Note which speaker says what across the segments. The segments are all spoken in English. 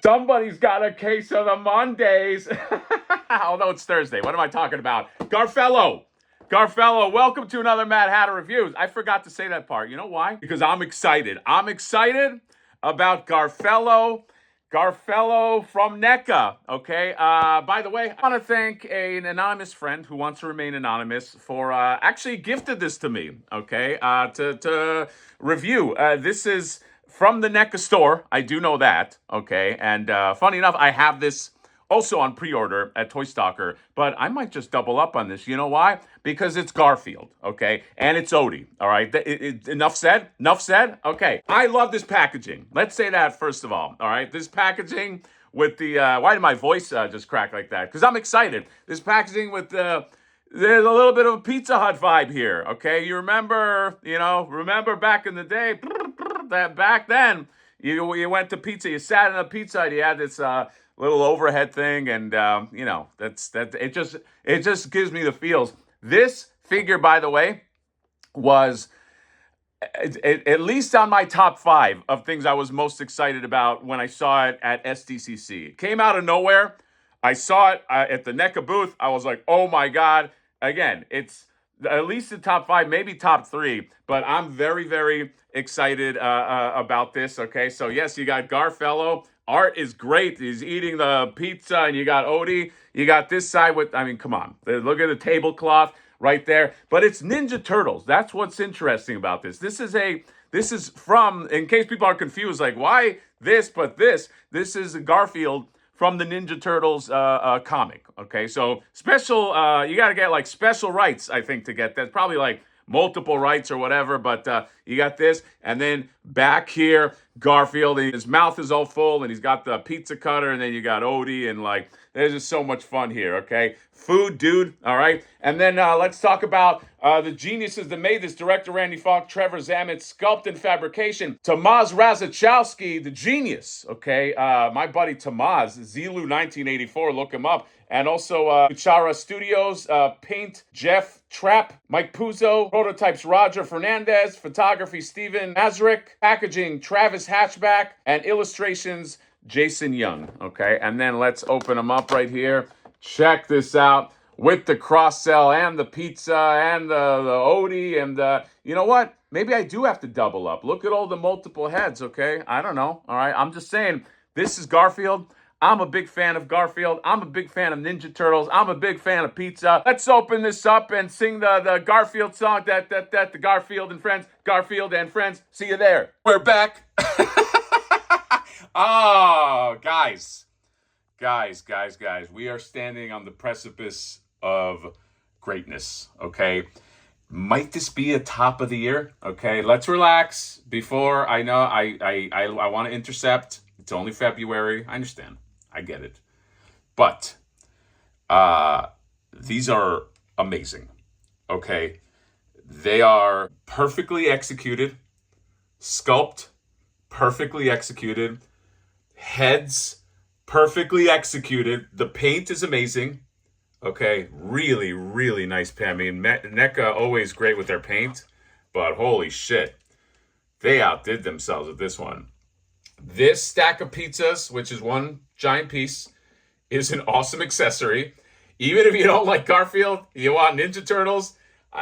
Speaker 1: Somebody's got a case of the Mondays. Although it's Thursday. What am I talking about? Garfello. Garfello, welcome to another Mad Hatter Reviews. I forgot to say that part. You know why? Because I'm excited. I'm excited about Garfello. Garfello from NECA, okay? By the way, I want to thank an anonymous friend who wants to remain anonymous for actually gifted this to me, okay, to review. This is from the NECA store. I do know that, okay? And funny enough, I have this also on pre-order at Toy Stalker, but I might just double up on this. You know why? Because it's Garfield, okay? And it's Odie, all right? Enough said? Enough said? Okay. I love this packaging. Let's say that first of all right? This packaging with the, why did my voice just crack like that? Because I'm excited. This packaging with the, there's a little bit of a Pizza Hut vibe here, okay? You remember, remember back in the day, that back then, you went to pizza, you sat in a Pizza Hut, you had this, little overhead thing, and it just gives me the feels. This figure, by the way, was at least on my top 5 of things I was most excited about when I saw it at SDCC. It came out of nowhere. I saw it at the NECA booth. I was like, oh my god. Again, it's at least the top 5, maybe top 3, but I'm very, very excited about this. Okay, so yes, you got Garfello. Art is great. He's eating the pizza, and you got Odie. You got this side with, I mean, come on. Look at the tablecloth right there. But it's Ninja Turtles. That's what's interesting about this. This is from, in case people are confused, like, why this but this? This is Garfield from the Ninja Turtles comic. Okay, so special, you got to get like special rights, I think, to get that. Probably like multiple rights or whatever, but you got this, and then back here, Garfield, his mouth is all full, and he's got the pizza cutter, and then you got Odie, and like, there's just so much fun here, okay? Food, dude, all right? And then let's talk about the geniuses that made this. Director Randy Falk, Trevor Zamet, Sculpt and Fabrication, Tomasz Razachowski, the genius, okay? My buddy Tomasz, Zilu 1984, look him up. And also Uchara Studios, Paint, Jeff Trapp, Mike Puzo, Prototypes Roger Fernandez, Photography Steven Mazurek, Packaging Travis Hatchback, and Illustrations Jason Young. Okay, and then let's open them up right here. Check this out with the cross-sell and the pizza and the Odie and you know what? Maybe I do have to double up. Look at all the multiple heads, okay? I don't know, all right? I'm just saying, this is Garfield. I'm a big fan of Garfield. I'm a big fan of Ninja Turtles. I'm a big fan of pizza. Let's open this up and sing the Garfield song. The Garfield and Friends. Garfield and Friends. See you there. We're back. Oh, guys. Guys. We are standing on the precipice of greatness, okay? Might this be a top of the year? Okay, let's relax before I know I want to intercept. It's only February. I understand. I get it. But these are amazing, okay? They are perfectly executed, sculpt, perfectly executed, heads, perfectly executed. The paint is amazing, okay? Really, really nice paint. I mean, NECA always great with their paint, but holy shit, they outdid themselves with this one. This stack of pizzas, which is one giant piece, is an awesome accessory. Even if you don't like Garfield, you want Ninja Turtles,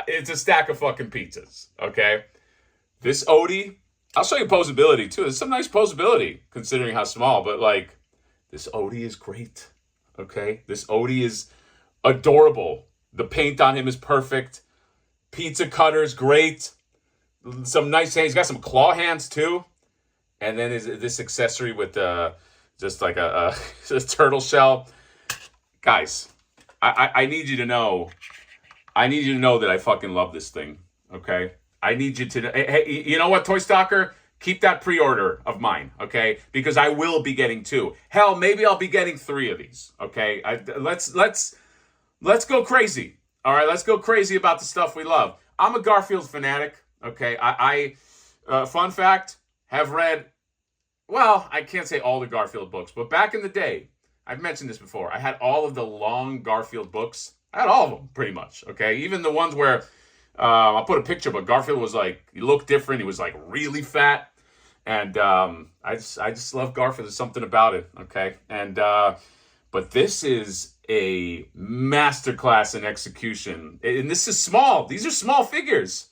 Speaker 1: it's a stack of fucking pizzas, okay? This Odie, I'll show you posability too. There's some nice posability considering how small, but like, this Odie is great, okay? This Odie is adorable. The paint on him is perfect. Pizza cutter's great. Some nice hands. He's got some claw hands too. And then is this accessory with just like a turtle shell. Guys, I need you to know. I need you to know that I fucking love this thing. Okay? I need you to. Hey, you know what, Toy Stalker? Keep that pre-order of mine, okay? Because I will be getting 2. Hell, maybe I'll be getting 3 of these. Okay? Let's go crazy. All right, let's go crazy about the stuff we love. I'm a Garfield fanatic. Okay? Fun fact. Have read, well, I can't say all the Garfield books, but back in the day, I've mentioned this before, I had all of the long Garfield books. I had all of them, pretty much, okay? Even the ones where, I'll put a picture, but Garfield was like, he looked different, he was like really fat. And I just love Garfield. There's something about it. Okay, and but this is a masterclass in execution, and this is small. These are small figures,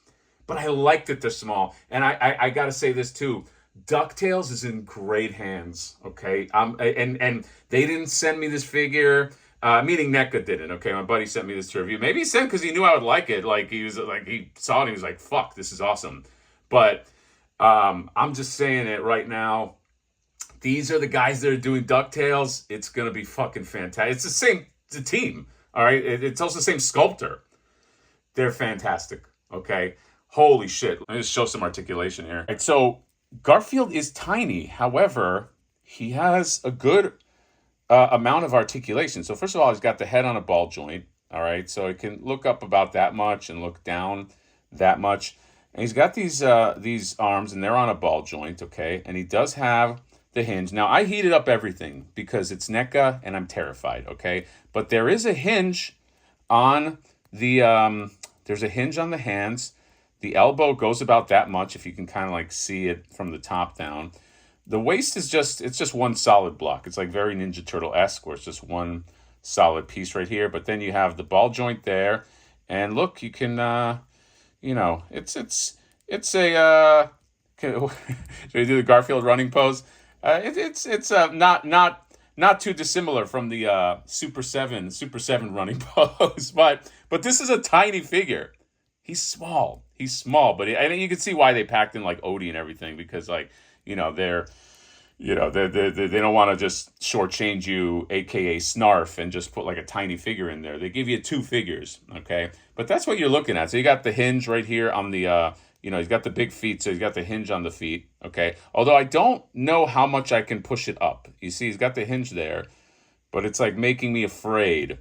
Speaker 1: but I like that they're small. And I got to say this too. DuckTales is in great hands. Okay, and they didn't send me this figure. Meaning NECA didn't. Okay, my buddy sent me this to review. Maybe he sent because he knew I would like it. Like he saw it and he was like, "Fuck, this is awesome." But I'm just saying it right now. These are the guys that are doing DuckTales. It's gonna be fucking fantastic. It's the same. It's a team. All right. It's also the same sculptor. They're fantastic. Okay. Holy shit. Let me just show some articulation here. Right, so Garfield is tiny. However, he has a good amount of articulation. So first of all, he's got the head on a ball joint. All right. So he can look up about that much and look down that much. And he's got these arms, and they're on a ball joint, okay? And he does have the hinge. Now, I heated up everything because it's NECA, and I'm terrified, okay? But there is a hinge on the, there's a hinge on the hands. The elbow goes about that much, if you can kind of like see it from the top down. The waist is it's just one solid block. It's like very Ninja Turtle-esque, where it's just one solid piece right here. But then you have the ball joint there. And look, you can... it's a should we do the Garfield running pose? It's not too dissimilar from the Super 7 running pose, but this is a tiny figure. He's small, but I mean, you can see why they packed in like Odie and everything, because like they're they don't want to just shortchange you, aka Snarf, and just put like a tiny figure in there. They give you two figures, okay? But that's what you're looking at. So you got the hinge right here on the, he's got the big feet, so he's got the hinge on the feet, okay? Although I don't know how much I can push it up. You see, he's got the hinge there, but it's like making me afraid.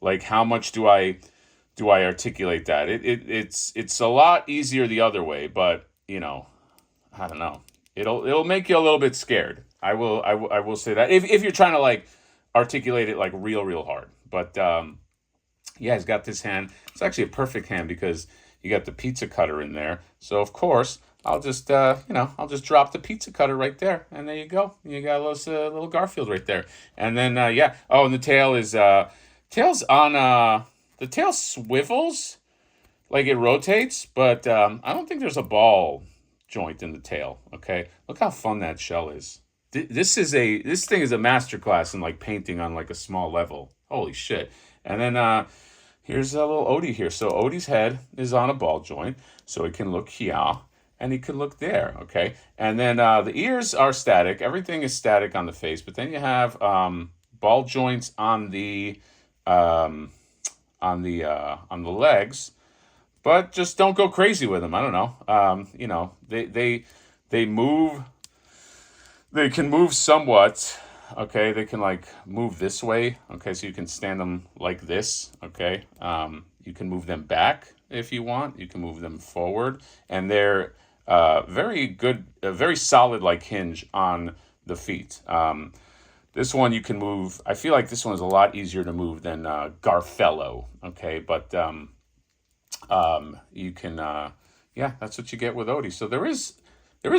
Speaker 1: Like, how much do I articulate that? It's a lot easier the other way, but I don't know. It'll make you a little bit scared. I will say that if you're trying to like articulate it like real hard. But yeah, he's got this hand. It's actually a perfect hand because you got the pizza cutter in there. So of course I'll just I'll just drop the pizza cutter right there, and there you go. You got little Garfield right there. And then yeah. Oh, and the tail is tail's on the tail swivels, like it rotates, but I don't think there's a ball joint in the tail. Okay, look how fun that shell is. This thing is a masterclass in like painting on like a small level. Holy shit. And then here's a little Odie here. So Odie's head is on a ball joint, so he can look here and he can look there. Okay, and then the ears are static. Everything is static on the face, but then you have ball joints on the legs. But just don't go crazy with them. I don't know. They move. They can move somewhat. Okay, they can like move this way. Okay, so you can stand them like this. Okay, you can move them back if you want. You can move them forward, and they're very good, very solid like hinge on the feet. This one you can move. I feel like this one is a lot easier to move than Garfello. Okay, but you can yeah, that's what you get with Odie. So there is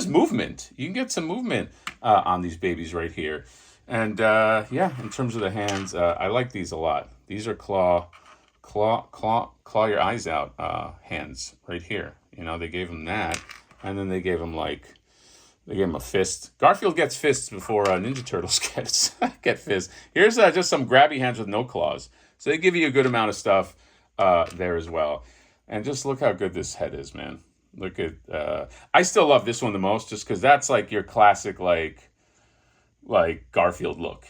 Speaker 1: movement. You can get some movement on these babies right here. And yeah, in terms of the hands, I like these a lot. These are claw your eyes out hands right here. They gave him that, and then they gave him a fist. Garfield gets fists before Ninja Turtles get fists. Here's just some grabby hands with no claws. So they give you a good amount of stuff there as well. And just look how good this head is, man. Look at, I still love this one the most, just because that's like your classic, like Garfield look,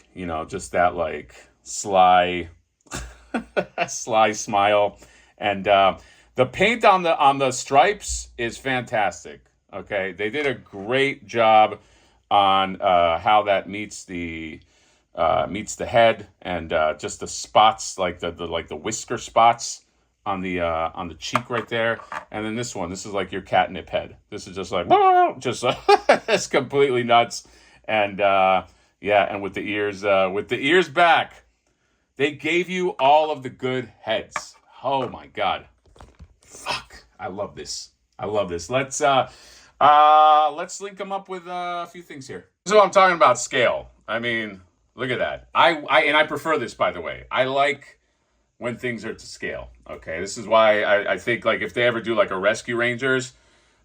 Speaker 1: just that like sly smile. And the paint on the stripes is fantastic. Okay, they did a great job on how that meets the head, and just the spots, like the whisker spots on the cheek right there. And then this is like your catnip head. This is just like it's completely nuts. And yeah, and with the ears back, they gave you all of the good heads. Oh my god, fuck, I love this. Let's Let's link them up with a few things here. This is what I'm talking about, scale. I mean, look at that. I prefer this, by the way. I like when things are to scale. Okay, this is why I think like if they ever do like a Rescue Rangers,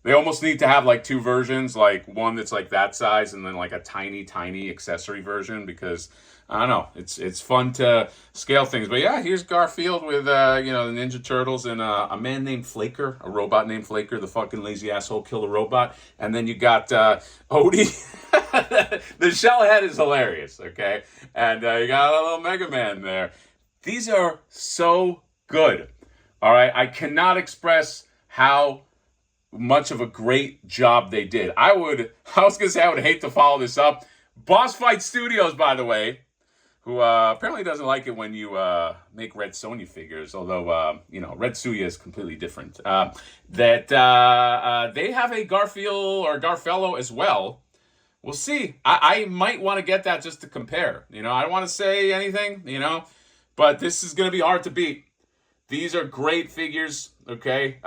Speaker 1: they almost need to have like two versions, like one that's like that size and then like a tiny accessory version, because I don't know, it's fun to scale things. But yeah, here's Garfield with you know, the Ninja Turtles and a man named Flaker, a robot named Flaker, the fucking lazy asshole killer robot. And then you got Odie. The shell head is hilarious, okay? And you got a little Mega Man there. These are so good. All right, I cannot express how much of a great job they did. I was gonna say I would hate to follow this up. Boss Fight Studios, by the way, who apparently doesn't like it when you make Red Sonja figures, although you know, Red Suya is completely different. They have a Garfield or Garfello as well. We'll see. I might want to get that just to compare. You know, I don't want to say anything, you know, but this is going to be hard to beat. These are great figures, okay?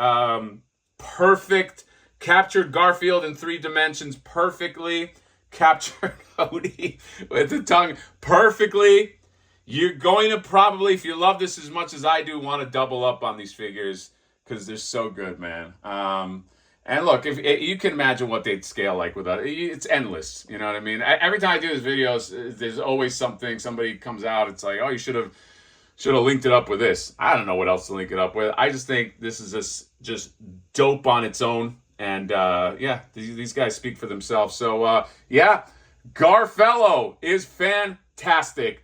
Speaker 1: Perfect. Captured Garfield in 3 dimensions perfectly. Captured Odie with the tongue perfectly. You're going to probably, if you love this as much as I do, want to double up on these figures because they're so good, man. And look, if you can imagine what they'd scale like without it's endless. You know what I mean? Every time I do these videos, there's always something. Somebody comes out, it's like, oh, you should have linked it up with this. I don't know what else to link it up with. I just think this is just dope on its own. And yeah, these guys speak for themselves. So yeah, Garfello is fantastic.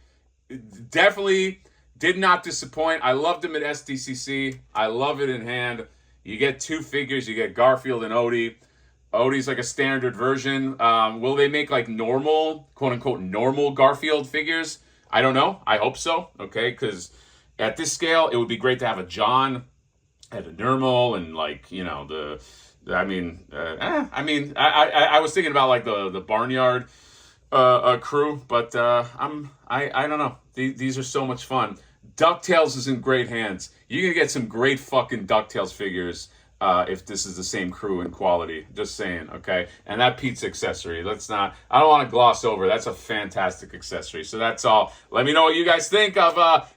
Speaker 1: Definitely did not disappoint. I loved him at SDCC. I love it in hand. You get 2 figures. You get Garfield and Odie. Odie's like a standard version. Will they make like normal, quote unquote, normal Garfield figures? I don't know. I hope so. Okay, because at this scale, it would be great to have a John at a normal and like, you know, I was thinking about like the Barnyard crew, but I don't know. These are so much fun. DuckTales is in great hands. You're gonna get some great fucking DuckTales figures if this is the same crew and quality. Just saying, okay? And that pizza accessory, I don't want to gloss over. That's a fantastic accessory. So that's all. Let me know what you guys think of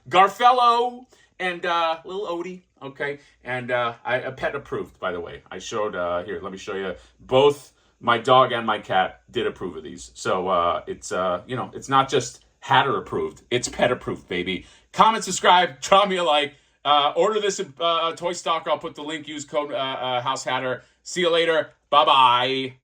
Speaker 1: Garfello and little Odie. Okay, and I pet approved, by the way. I showed here. Let me show you. Both my dog and my cat did approve of these. So it's you know, it's not just Hatter approved. It's pet approved, baby. Comment, subscribe, drop me a like. Order this Toy Stock. I'll put the link. Use code House Hatter. See you later. Bye bye.